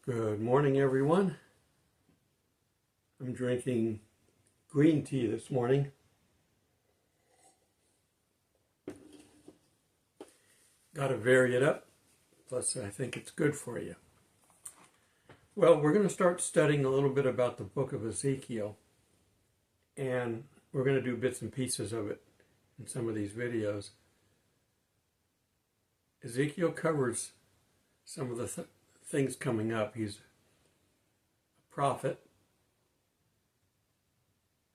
Good morning, everyone. I'm drinking green tea this morning. Got to vary it up, plus I think it's good for you. Well, we're going to start studying a little bit about the book of Ezekiel, and we're going to do bits and pieces of it in some of these videos. Ezekiel covers some of the things coming up. He's a prophet.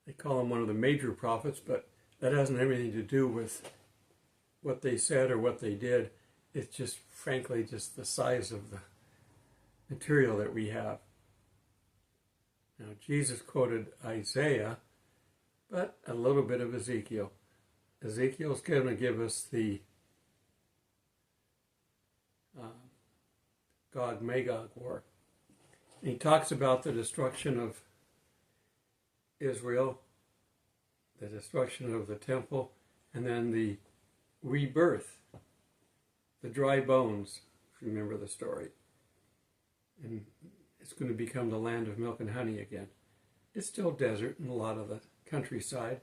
They call him one of the major prophets, but that hasn't anything to do with what they said or what they did. It's just, frankly, just the size of the material that we have. Now, Jesus quoted Isaiah, but a little bit of Ezekiel. Ezekiel's going to give us the Gog-Magog war. And he talks about the destruction of Israel, the destruction of the temple, and then the rebirth, the dry bones, if you remember the story. And it's going to become the land of milk and honey again. It's still desert in a lot of the countryside,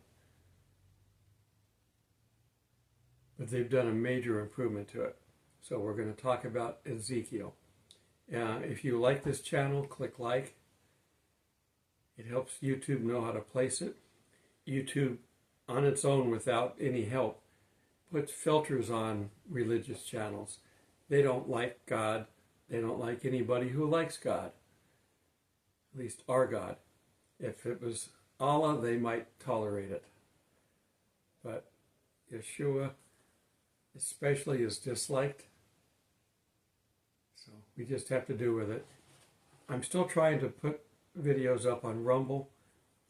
but they've done a major improvement to it. So we're going to talk about Ezekiel. If you like this channel, click like. It helps YouTube know how to place it. YouTube, on its own, without any help, puts filters on religious channels. They don't like God. They don't like anybody who likes God, at least our God. If it was Allah, they might tolerate it. But Yeshua especially is disliked. So we just have to do with it. I'm still trying to put videos up on Rumble.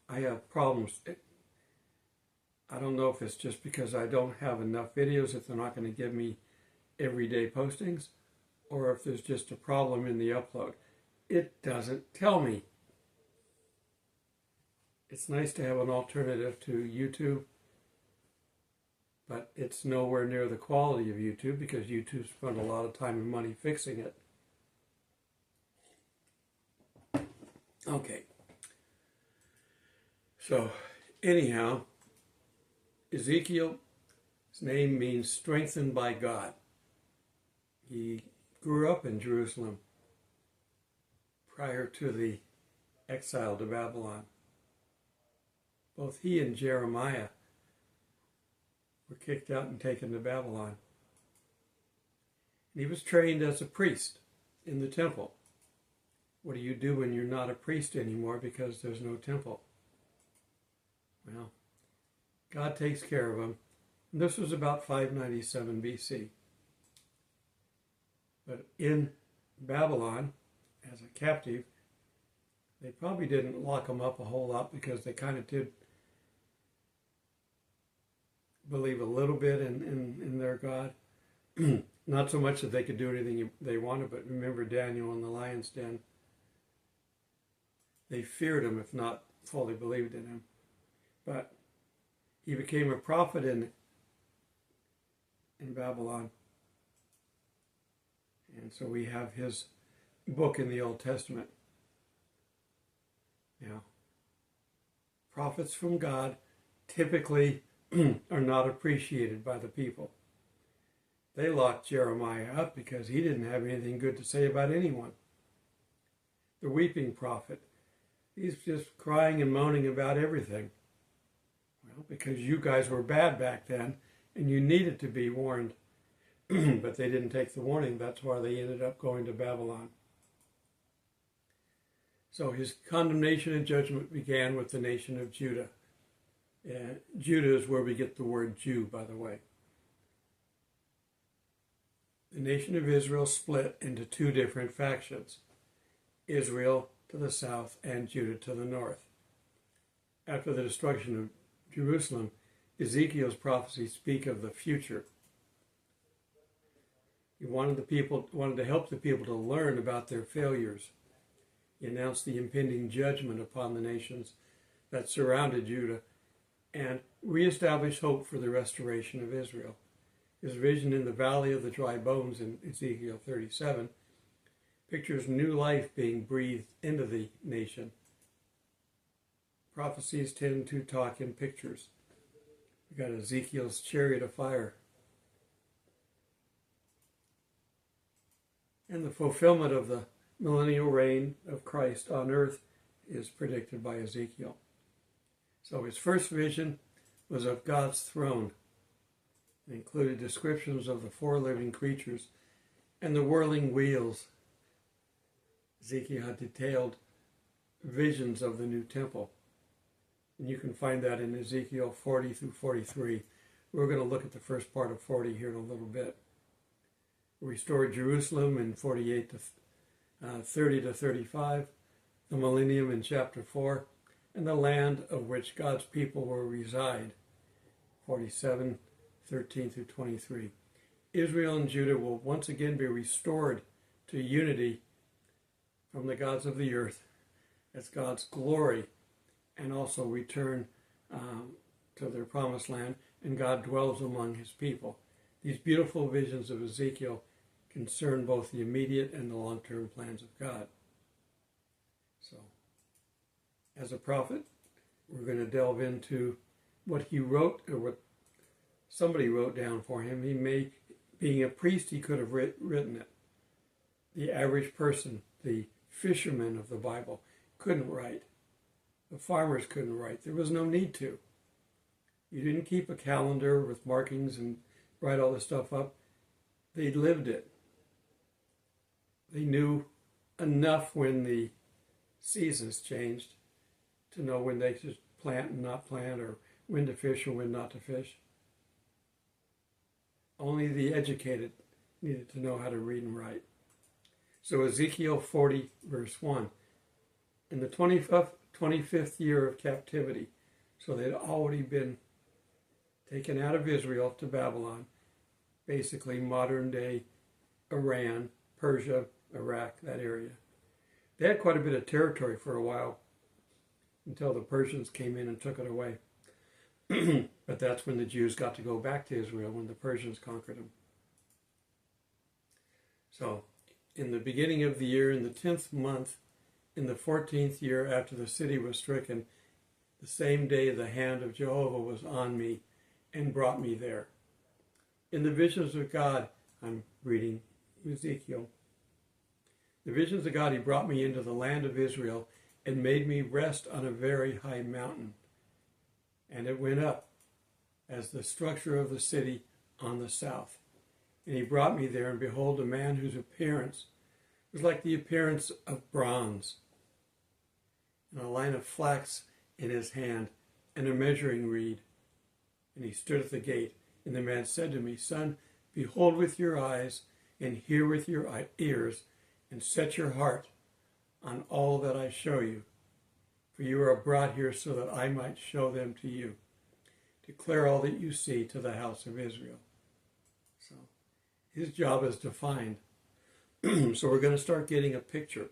I have problems. I don't know if it's just because I don't have enough videos, if they're not going to give me everyday postings, or if there's just a problem in the upload. It doesn't tell me. It's nice to have an alternative to YouTube, but it's nowhere near the quality of YouTube because YouTube spent a lot of time and money fixing it. Okay. So, anyhow, Ezekiel, his name means strengthened by God. He grew up in Jerusalem prior to the exile to Babylon. Both he and Jeremiah were kicked out and taken to Babylon. And he was trained as a priest in the temple. What do you do when you're not a priest anymore because there's no temple? Well, God takes care of him. And this was about 597 BC. But in Babylon, as a captive, they probably didn't lock him up a whole lot because they kind of did believe a little bit in their God. Not so much that they could do anything they wanted, but remember Daniel in the lion's den. They feared him, if not fully believed in him. But he became a prophet in Babylon. And so we have his book in the Old Testament. Now, prophets from God typically are not appreciated by the people. They locked Jeremiah up because he didn't have anything good to say about anyone. The weeping prophet. He's just crying and moaning about everything. Well, because you guys were bad back then, and you needed to be warned. But they didn't take the warning. That's why they ended up going to Babylon. So his condemnation and judgment began with the nation of Judah. And Judah is where we get the word Jew, by the way. The nation of Israel split into two different factions. Israel to the south and Judah to the north. After the destruction of Jerusalem, Ezekiel's prophecies speak of the future. He wanted to help the people to learn about their failures. He announced the impending judgment upon the nations that surrounded Judah and reestablished hope for the restoration of Israel. His vision in the valley of the dry bones in Ezekiel 37 pictures new life being breathed into the nation. Prophecies tend to talk in pictures. We got Ezekiel's chariot of fire. And the fulfillment of the millennial reign of Christ on earth is predicted by Ezekiel. So his first vision was of God's throne. It included descriptions of the four living creatures and the whirling wheels. Ezekiel had detailed visions of the new temple. And you can find that in Ezekiel 40 through 43. We're going to look at the first part of 40 here in a little bit. Restored Jerusalem in 48 to 30 to 35, the millennium in chapter 4, and the land of which God's people will reside, 47, 13 through 23. Israel and Judah will once again be restored to unity from the gods of the earth as God's glory, and also return to their promised land, and God dwells among his people. These beautiful visions of Ezekiel concern both the immediate and the long-term plans of God. So, as a prophet, we're going to delve into what he wrote, or what somebody wrote down for him. Being a priest, he could have written it. The average person, the fisherman of the Bible, couldn't write. The farmers couldn't write. There was no need to. You didn't keep a calendar with markings and write all this stuff up. They lived it. They knew enough when the seasons changed to know when they should plant and not plant, or when to fish or when not to fish. Only the educated needed to know how to read and write. So Ezekiel 40, verse 1. In the 25th year of captivity, so they'd already been taken out of Israel to Babylon, basically modern-day Iran, Persia, Iraq, that area. They had quite a bit of territory for a while until the Persians came in and took it away. But that's when the Jews got to go back to Israel, when the Persians conquered them. So, in the beginning of the year, in the 10th month, in the 14th year after the city was stricken, the same day the hand of Jehovah was on me and brought me there. In the visions of God, I'm reading Ezekiel. The visions of God, he brought me into the land of Israel and made me rest on a very high mountain. And it went up as the structure of the city on the south. And he brought me there, and behold, a man whose appearance was like the appearance of bronze, and a line of flax in his hand, and a measuring reed. And he stood at the gate, and the man said to me, Son, behold with your eyes, and hear with your ears, and set your heart on all that I show you. For you are brought here so that I might show them to you. Declare all that you see to the house of Israel. So his job is defined. So we're going to start getting a picture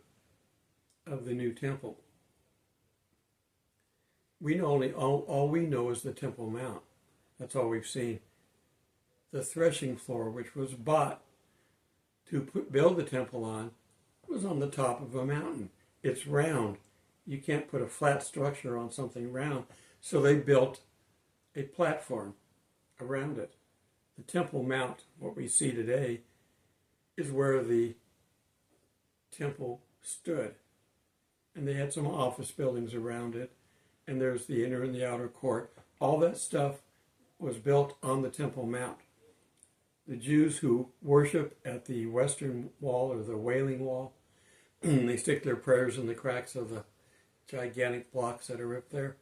of the new temple. We know all we know is the Temple Mount. That's all we've seen. The threshing floor, which was bought to build the temple on, was on the top of a mountain. It's round. You can't put a flat structure on something round. So they built a platform around it. The Temple Mount, what we see today, is where the temple stood. And they had some office buildings around it. And there's the inner and the outer court. All that stuff was built on the Temple Mount. The Jews who worship at the Western Wall, or the Wailing Wall, they stick their prayers in the cracks of the gigantic blocks that are up there.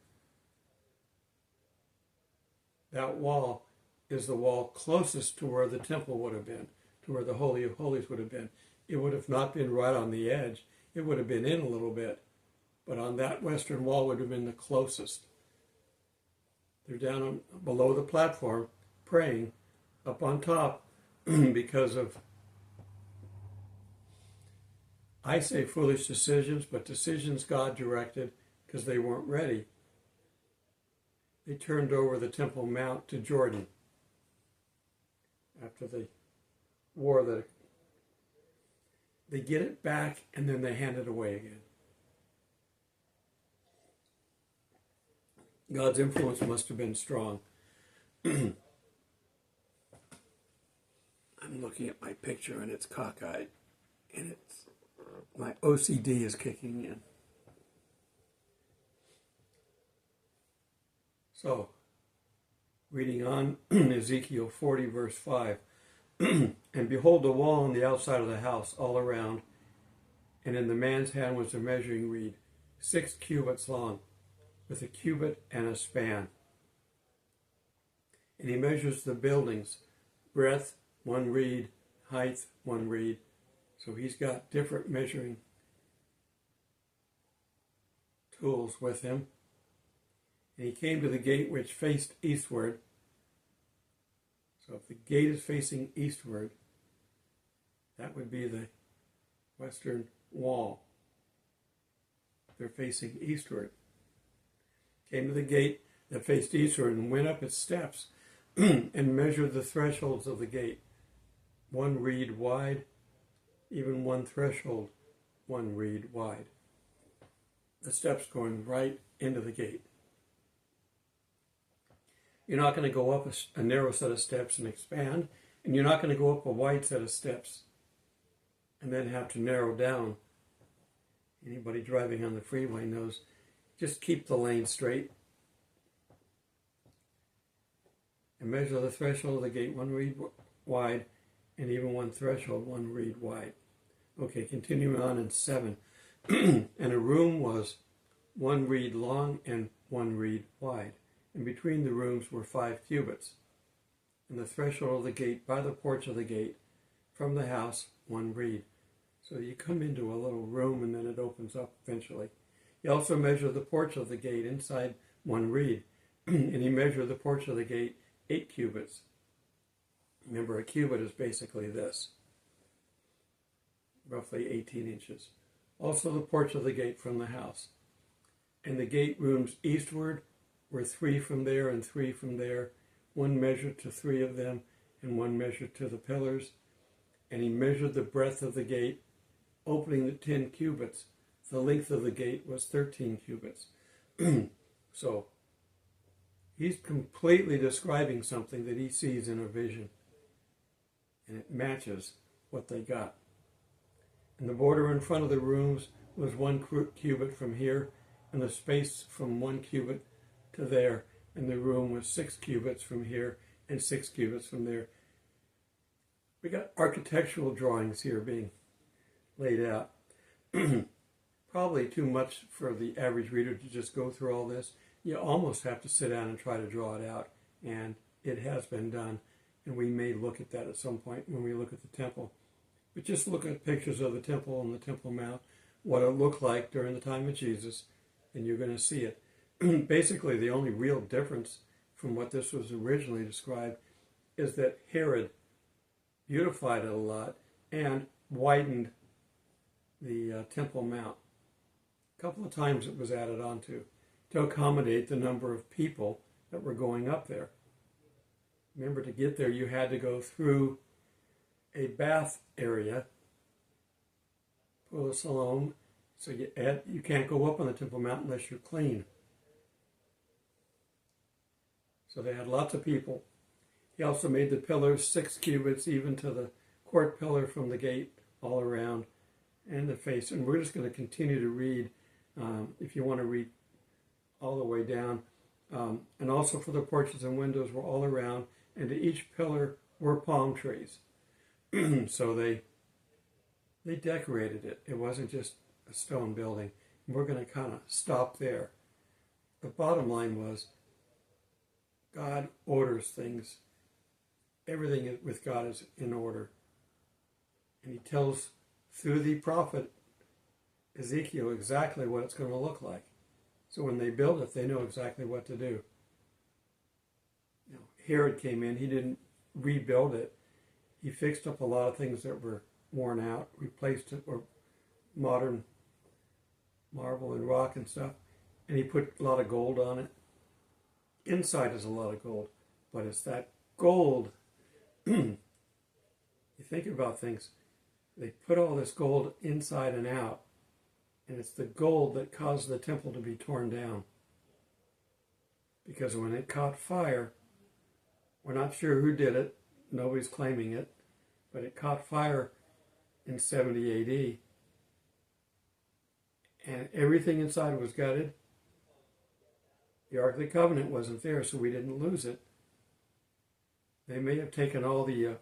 That wall is the wall closest to where the temple would have been, to where the Holy of Holies would have been. It would have not been right on the edge. It would have been in a little bit. But on that western wall would have been the closest. They're down below the platform praying up on top because of, I say foolish decisions, but decisions God directed because they weren't ready. They turned over the Temple Mount to Jordan after the war that they get it back, and then they hand it away again. God's influence must have been strong. I'm looking at my picture, and it's cockeyed, and my OCD is kicking in. So, reading on, Ezekiel 40, verse 5. And behold, the wall on the outside of the house all around, and in the man's hand was a measuring reed, 6 cubits long, with a cubit and a span. And he measures the buildings, breadth, 1 reed, height, 1 reed. So he's got different measuring tools with him. And he came to the gate which faced eastward. So if the gate is facing eastward, that would be the western wall. They're facing eastward. Came to the gate that faced eastward and went up its steps and measured the thresholds of the gate, 1 reed wide, even 1 threshold, 1 reed wide. The steps going right into the gate. You're not going to go up a narrow set of steps and expand, and you're not going to go up a wide set of steps and then have to narrow down. Anybody driving on the freeway knows, just keep the lane straight. And measure the threshold of the gate 1 reed wide, and even 1 threshold 1 reed wide. Okay, continuing on in 7. And a room was 1 reed long and 1 reed wide. And between the rooms were 5 cubits. And the threshold of the gate by the porch of the gate, from the house, 1 reed. So you come into a little room and then it opens up eventually. He also measured the porch of the gate inside 1 reed. And he measured the porch of the gate 8 cubits. Remember, a cubit is basically this, roughly 18 inches. Also the porch of the gate from the house. And the gate rooms eastward were 3 from there and 3 from there, 1 measure to 3 of them, and 1 measure to the pillars. And he measured the breadth of the gate, opening the 10 cubits. The length of the gate was 13 cubits. So, he's completely describing something that he sees in a vision. And it matches what they got. And the border in front of the rooms was 1 cubit from here, and the space from 1 cubit to there. And the room was 6 cubits from here, and 6 cubits from there. We got architectural drawings here being laid out. Probably too much for the average reader to just go through all this. You almost have to sit down and try to draw it out, and it has been done, and we may look at that at some point when we look at the temple. But just look at pictures of the temple and the Temple Mount, what it looked like during the time of Jesus, and you're going to see it. Basically, the only real difference from what this was originally described is that Herod beautified it a lot and widened the Temple Mount. A couple of times it was added onto to accommodate the number of people that were going up there. Remember, to get there you had to go through a bath area, Pool of Siloam, so you can't go up on the Temple Mount unless you're clean. So they had lots of people. He also made the pillars 6 cubits, even to the court pillar from the gate all around, and the face. And we're just going to continue to read, if you want to read all the way down. And also for the porches and windows were all around, and to each pillar were palm trees. So they decorated it. It wasn't just a stone building. And we're going to kind of stop there. The bottom line was, God orders things. Everything with God is in order. And he tells through the prophet Ezekiel exactly what it's going to look like. So when they build it, they know exactly what to do. You know, Herod came in. He didn't rebuild it. He fixed up a lot of things that were worn out, replaced it with modern marble and rock and stuff. And he put a lot of gold on it. Inside is a lot of gold, but it's that gold. You think about things. They put all this gold inside and out, and it's the gold that caused the temple to be torn down. Because when it caught fire, we're not sure who did it, nobody's claiming it, but it caught fire in 70 AD, and everything inside was gutted. The Ark of the Covenant wasn't there, so we didn't lose it. They may have taken all the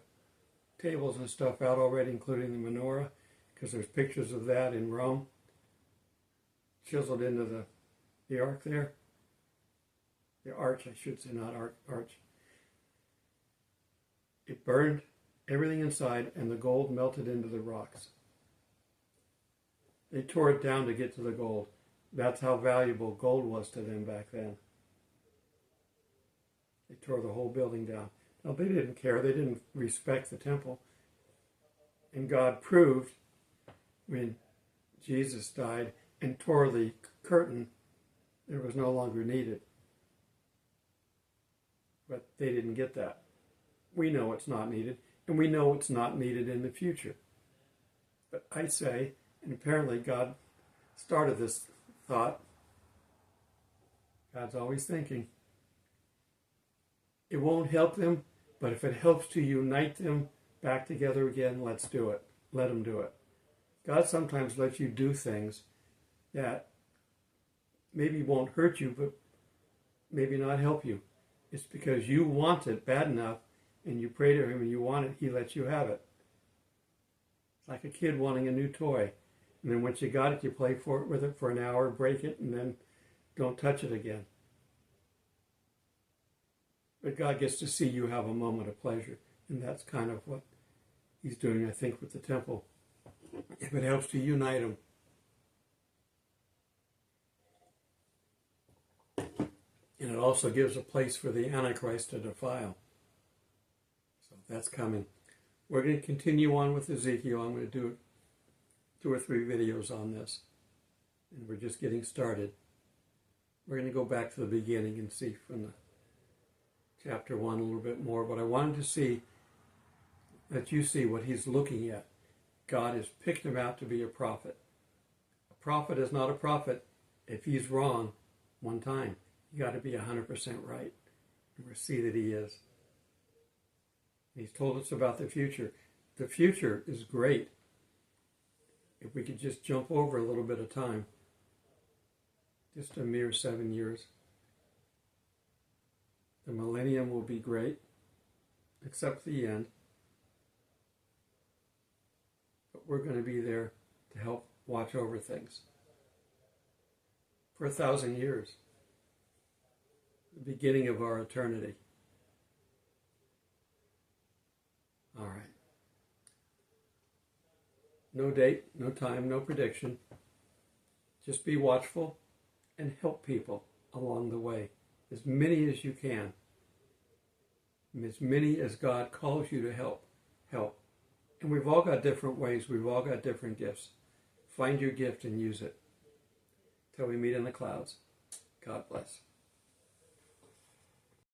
tables and stuff out already, including the menorah, because there's pictures of that in Rome, chiseled into the ark there. The arch, I should say, not arch. It burned everything inside, and the gold melted into the rocks. They tore it down to get to the gold. That's how valuable gold was to them back then. They tore the whole building down. Now, they didn't care. They didn't respect the temple. And God proved when Jesus died and tore the curtain, it was no longer needed. But they didn't get that. We know it's not needed, and we know it's not needed in the future. But I say, and apparently God started this thought, God's always thinking, it won't help them, but if it helps to unite them back together again, let's do it. Let them do it. God sometimes lets you do things that maybe won't hurt you, but maybe not help you. It's because you want it bad enough, and you pray to him and you want it, he lets you have it. It's like a kid wanting a new toy. And then once you got it, you play with it for an hour, break it, and then don't touch it again. But God gets to see you have a moment of pleasure. And that's kind of what he's doing, I think, with the temple. If it helps to unite them. And it also gives a place for the Antichrist to defile. So that's coming. We're going to continue on with Ezekiel. I'm going to do 2 or 3 videos on this. And we're just getting started. We're going to go back to the beginning and see from the chapter 1 a little bit more. But I wanted to see that you see what he's looking at. God has picked him out to be a prophet. A prophet is not a prophet if he's wrong one time. You got to be 100% right. And we'll see that he is. He's told us about the future. The future is great. If we could just jump over a little bit of time. Just a mere 7 years. The millennium will be great, except the end. But we're going to be there to help watch over things. For 1,000 years. The beginning of our eternity. All right. No date, no time, no prediction. Just be watchful and help people along the way. As many as you can. As many as God calls you to help. Help. And we've all got different ways. We've all got different gifts. Find your gift and use it. Till we meet in the clouds. God bless.